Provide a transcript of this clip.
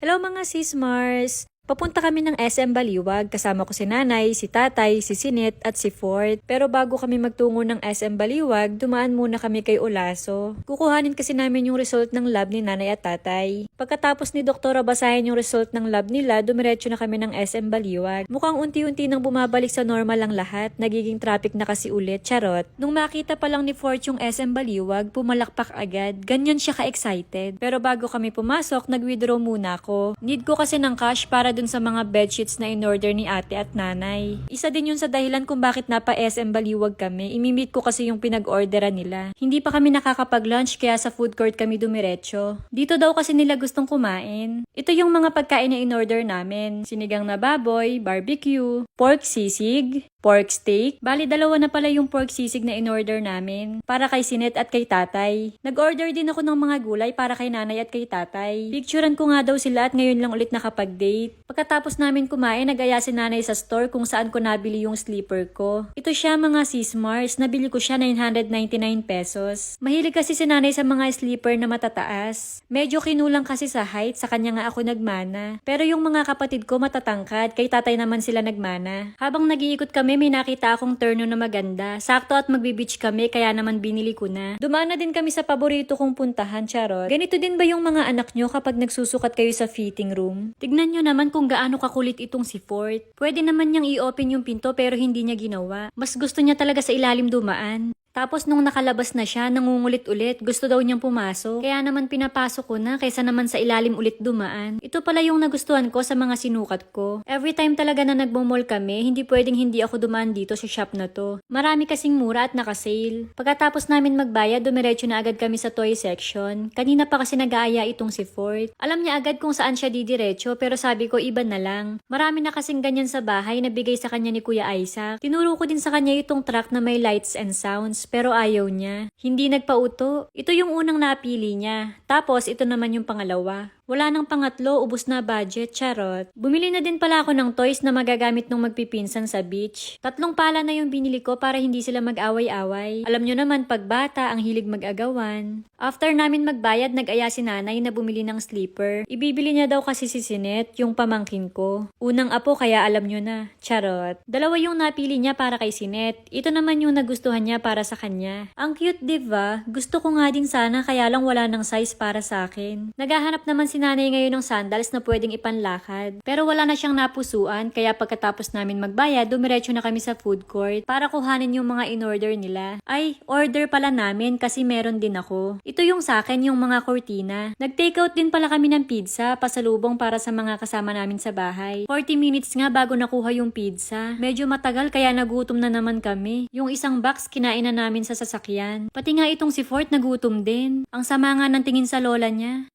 Hello mga sis Mars! Papunta kami ng SM Baliwag, kasama ko si nanay, si tatay, si Sinet at si Fort. Pero bago kami magtungo ng SM Baliwag, dumaan muna kami kay Olaso. Kukuhanin kasi namin yung result ng lab ni nanay at tatay. Pagkatapos ni Doktora basahin yung result ng lab nila, dumiretso na kami ng SM Baliwag. Mukhang unti-unti nang bumabalik sa normal ang lahat, nagiging traffic na kasi ulit, charot. Nung makita pa lang ni Fort yung SM Baliwag, pumalakpak agad. Ganyan siya ka-excited. Pero bago kami pumasok, nag-withdraw muna ako. Need ko kasi ng cash para dun sa mga bedsheets na in-order ni ate at nanay. Isa din yun sa dahilan kung bakit napa-SM Baliwag kami. Imimit ko kasi yung pinag-orderan nila. Hindi pa kami nakakapag-lunch kaya sa food court kami dumiretso. Dito daw kasi nila gustong kumain. Ito yung mga pagkain na in-order namin. Sinigang na baboy, barbecue, pork sisig, pork steak. Bali, dalawa na pala yung pork sisig na in-order namin. Para kay Sinet at kay tatay. Nag-order din ako ng mga gulay para kay nanay at kay tatay. Picturean ko nga daw sila at ngayon lang ulit nakapag-date. Pagkatapos namin kumain, nag-aya si nanay sa store kung saan ko nabili yung sleeper ko. Ito siya mga sis Mars. Nabili ko siya 999 pesos. Mahilig kasi si nanay sa mga sleeper na matataas. Medyo kinulang kasi sa height, sa kanya nga ako nagmana. Pero yung mga kapatid ko matatangkad, kay tatay naman sila nagmana. Habang nag-iikot kami, may nakita akong turno na maganda. Sakto at magbe-beach kami, kaya naman binili ko na. Dumaan na din kami sa paborito kong puntahan, charot. Ganito din ba yung mga anak nyo kapag nagsusukat kayo sa fitting room? Tignan nyo naman kung gaano kakulit itong si Fort. Pwede naman niyang i-open yung pinto pero hindi niya ginawa. Mas gusto niya talaga sa ilalim dumaan. Tapos nung nakalabas na siya, nangungulit ulit. Gusto daw niyang pumasok. Kaya naman pinapasok ko na kaysa naman sa ilalim ulit dumaan. Ito pala yung nagustuhan ko sa mga sinukat ko. Every time talaga na nagmo-mall kami, hindi pwedeng hindi ako dumaan dito sa shop na to. Marami kasing mura at naka-sale. Pagkatapos namin magbayad, dumiretso na agad kami sa toy section. Kanina pa kasi nag-aaya itong si Fort. Alam niya agad kung saan siya didiretso pero sabi ko iba na lang. Marami na kasing ganyan sa bahay na bigay sa kanya ni Kuya Isaac. Tinuro ko din sa kanya itong truck na may lights and sounds. Pero ayaw niya. Hindi nagpauto. Ito yung unang napili niya. Tapos ito naman yung pangalawa. Wala nang pangatlo, ubos na budget, charot. Bumili na din pala ako ng toys na magagamit nung magpipinsan sa beach. 3 pala na yung binili ko para hindi sila mag-away-away. Alam nyo naman, pag bata, ang hilig mag-agawan. After namin magbayad, nag-aya si nanay na bumili ng sleeper. Ibibili niya daw kasi si Sinet, yung pamangkin ko. Unang apo, kaya alam nyo na, charot. Dalawa yung napili niya para kay Sinet. Ito naman yung nagustuhan niya para sa kanya. Ang cute, diba? Gusto ko nga din sana, kaya lang wala ng size para sa akin. Naghahanap naman si nanay ngayon ng sandals na pwedeng ipanlakad. Pero wala na siyang napusuan, kaya pagkatapos namin magbayad, dumiretso na kami sa food court para kuhanin yung mga in-order nila. Ay, order pala namin kasi meron din ako. Ito yung sa akin, yung mga cortina. Nag-takeout din pala kami ng pizza, pasalubong para sa mga kasama namin sa bahay. 40 minutes nga bago nakuha yung pizza. Medyo matagal kaya nagutom na naman kami. Yung isang box kinain na namin sa sasakyan. Pati nga itong si Fort nagutom din. Ang sama nga ng tingin sa lola niya.